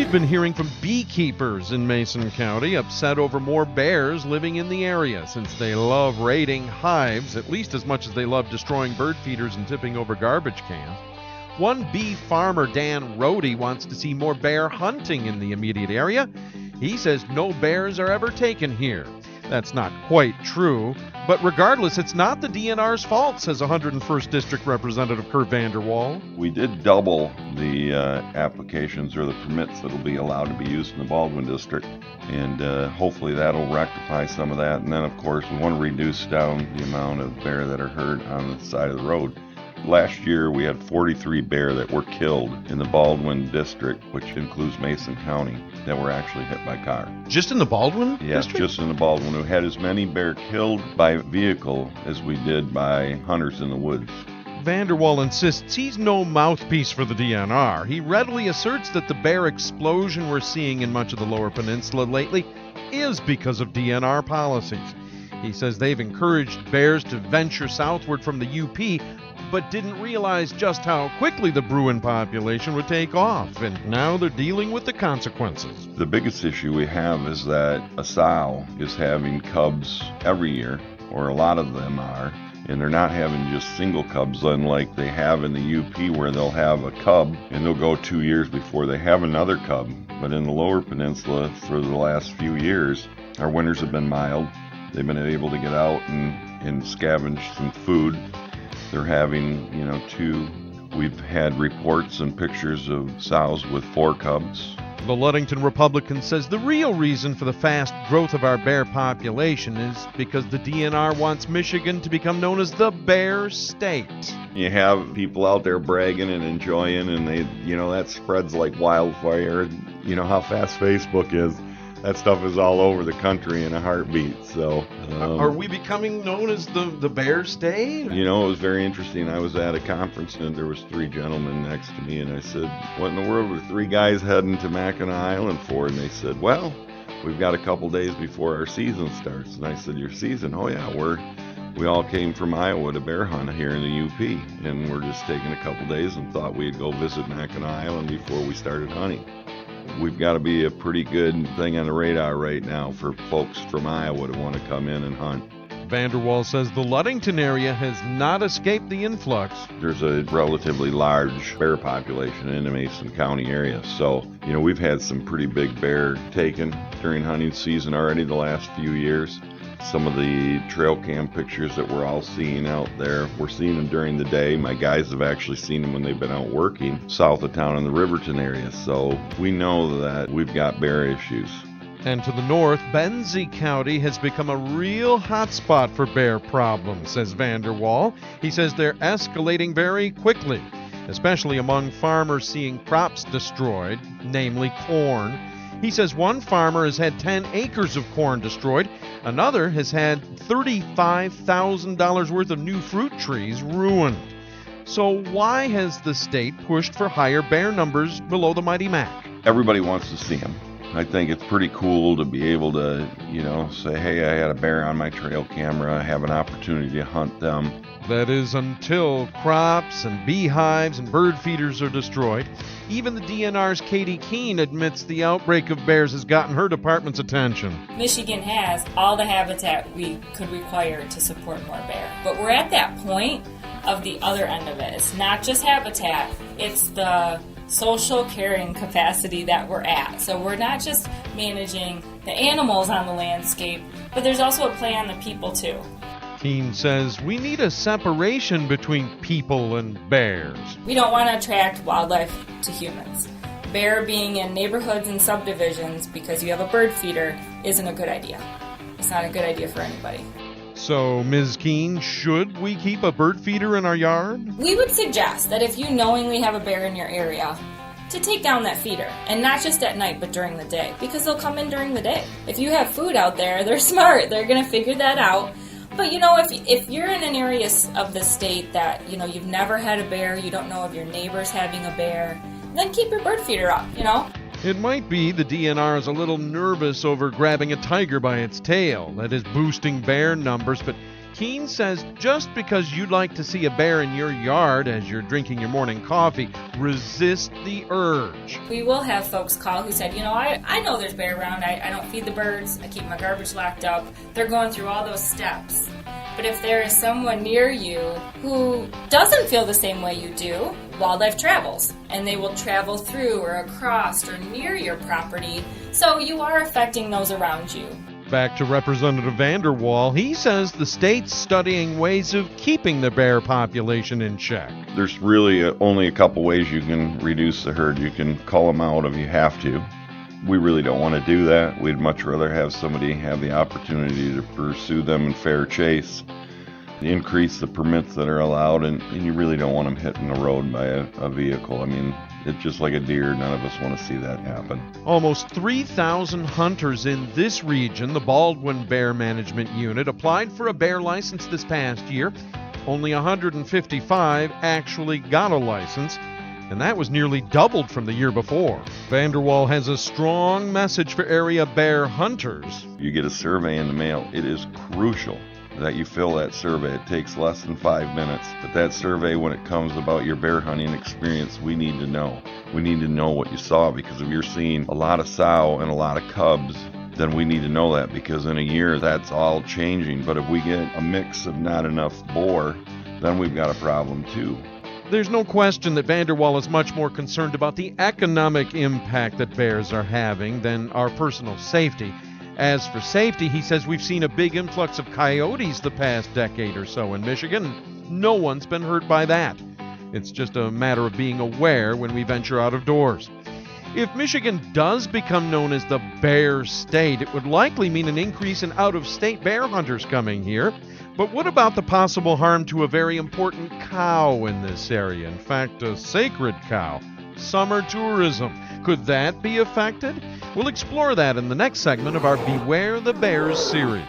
We've been hearing from beekeepers in Mason County upset over more bears living in the area since they love raiding hives at least as much as they love destroying bird feeders and tipping over garbage cans. One bee farmer, Dan Rohde, wants to see more bear hunting in the immediate area. He says no bears are ever taken here. That's not quite true, but regardless, it's not the DNR's fault, says 101st District Representative Kurt Vanderwall. We did double the applications or the permits that will be allowed to be used in the Baldwin District, and hopefully that'll rectify some of that. And then, of course, we want to reduce down the amount of bear that are hurt on the side of the road. Last year, we had 43 bear that were killed in the Baldwin District, which includes Mason County, that were actually hit by car. Just in the Baldwin Yes, district? Just in the Baldwin. We had as many bear killed by vehicle as we did by hunters in the woods. Vanderwall insists he's no mouthpiece for the DNR. He readily asserts that the bear explosion we're seeing in much of the Lower Peninsula lately is because of DNR policies. He says they've encouraged bears to venture southward from the UP, but didn't realize just how quickly the Bruin population would take off, and now they're dealing with the consequences. The biggest issue we have is that a sow is having cubs every year, or a lot of them are, and they're not having just single cubs unlike they have in the UP where they'll have a cub and they'll go 2 years before they have another cub. But in the Lower Peninsula for the last few years, our winters have been mild. They've been able to get out and scavenge some food. They're having, we've had reports and pictures of sows with 4 cubs. The Ludington Republican says the real reason for the fast growth of our bear population is because the DNR wants Michigan to become known as the Bear State. You have people out there bragging and enjoying, and that spreads like wildfire. You know how fast Facebook is. That stuff is all over the country in a heartbeat. So, are we becoming known as the Bear State? It was very interesting. I was at a conference and there was 3 gentlemen next to me, and I said, "What in the world were 3 guys heading to Mackinac Island for?" And they said, "Well, we've got a couple days before our season starts." And I said, "Your season?" "Oh yeah, we all came from Iowa to bear hunt here in the UP, and we're just taking a couple days and thought we'd go visit Mackinac Island before we started hunting." We've got to be a pretty good thing on the radar right now for folks from Iowa to want to come in and hunt. Vanderwall says the Ludington area has not escaped the influx. There's a relatively large bear population in the Mason County area, so we've had some pretty big bear taken during hunting season already the last few years. Some of the trail cam pictures that we're all seeing out there, we're seeing them during the day. My guys have actually seen them when they've been out working south of town in the Riverton area. So we know that we've got bear issues. And to the north, Benzie County has become a real hotspot for bear problems, says Vanderwall. He says they're escalating very quickly, especially among farmers seeing crops destroyed, namely corn. He says one farmer has had 10 acres of corn destroyed. Another has had $35,000 worth of new fruit trees ruined. So why has the state pushed for higher bear numbers below the Mighty Mac? Everybody wants to see them. I think it's pretty cool to be able to, say, hey, I had a bear on my trail camera. I have an opportunity to hunt them. That is until crops and beehives and bird feeders are destroyed. Even the DNR's Katie Keene admits the outbreak of bears has gotten her department's attention. Michigan has all the habitat we could require to support more bear. But we're at that point of the other end of it. It's not just habitat, it's the social carrying capacity that we're at. So we're not just managing the animals on the landscape, but there's also a play on the people too. Keene says we need a separation between people and bears. We don't want to attract wildlife to humans. Bear being in neighborhoods and subdivisions because you have a bird feeder isn't a good idea. It's not a good idea for anybody. So, Ms. Keene, should we keep a bird feeder in our yard? We would suggest that if you knowingly have a bear in your area, to take down that feeder, and not just at night, but during the day, because they'll come in during the day. If you have food out there, they're smart. They're going to figure that out. But, if you're in an area of the state that, you've never had a bear, you don't know if your neighbor's having a bear, then keep your bird feeder up, It might be the DNR is a little nervous over grabbing a tiger by its tail. That is boosting bear numbers, but Keene says just because you'd like to see a bear in your yard as you're drinking your morning coffee, resist the urge. We will have folks call who said, I know there's bear around. I don't feed the birds. I keep my garbage locked up. They're going through all those steps. But if there is someone near you who doesn't feel the same way you do, wildlife travels, and they will travel through or across or near your property, so you are affecting those around you. Back to Representative Vanderwall, he says the state's studying ways of keeping the bear population in check. There's really only a couple ways you can reduce the herd. You can cull them out if you have to. We really don't want to do that. We'd much rather have somebody have the opportunity to pursue them in fair chase, increase the permits that are allowed, and you really don't want them hitting the road by a vehicle. I mean, it's just like a deer. None of us want to see that happen. Almost 3,000 hunters in this region, the Baldwin Bear Management Unit, applied for a bear license this past year. Only 155 actually got a license, and that was nearly doubled from the year before. Vanderwall has a strong message for area bear hunters. You get a survey in the mail. It is crucial that you fill that survey. It takes less than 5 minutes. But that survey, when it comes about your bear hunting experience, we need to know. We need to know what you saw, because if you're seeing a lot of sow and a lot of cubs, then we need to know that, because in a year that's all changing. But if we get a mix of not enough boar, then we've got a problem too. There's no question that Vanderwall is much more concerned about the economic impact that bears are having than our personal safety. As for safety, he says we've seen a big influx of coyotes the past decade or so in Michigan. No one's been hurt by that. It's just a matter of being aware when we venture out of doors. If Michigan does become known as the bear state, it would likely mean an increase in out-of-state bear hunters coming here. But what about the possible harm to a very important cow in this area? In fact, a sacred cow. Summer tourism. Could that be affected? We'll explore that in the next segment of our Beware the Bears series.